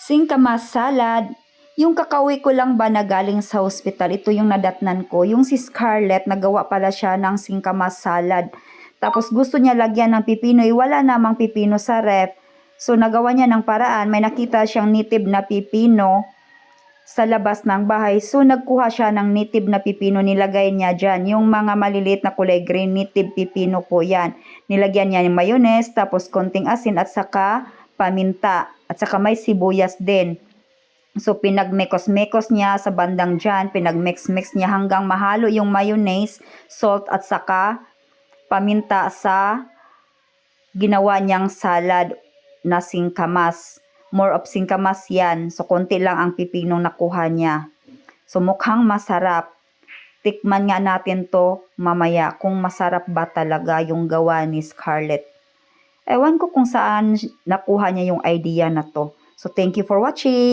Singkamas salad. Yung kakauwi ko lang ba na galing sa hospital, ito yung nadatnan ko. Yung si Scarlett, nagawa pala siya ng singkamas salad. Tapos gusto niya lagyan ng pipino, wala namang pipino sa ref. So nagawa niya ng paraan, may nakita siyang native na pipino sa labas ng bahay. So nagkuha siya ng native na pipino, nilagay niya dyan. Yung mga maliliit na kulay green, native pipino po yan. Nilagyan niya yung mayonnaise, tapos konting asin at saka paminta. At saka may sibuyas din. So, pinagmekos-mekos niya sa bandang dyan, pinagmix-mix niya hanggang mahalo yung mayonnaise, salt at saka paminta sa ginawa niyang salad na singkamas. More of singkamas yan. So, konti lang ang pipinong nakuha niya. So, mukhang masarap. Tikman nga natin to mamaya kung masarap ba talaga yung gawa ni Scarlett. Ewan ko kung saan nakuha niya yung idea na to. So, thank you for watching.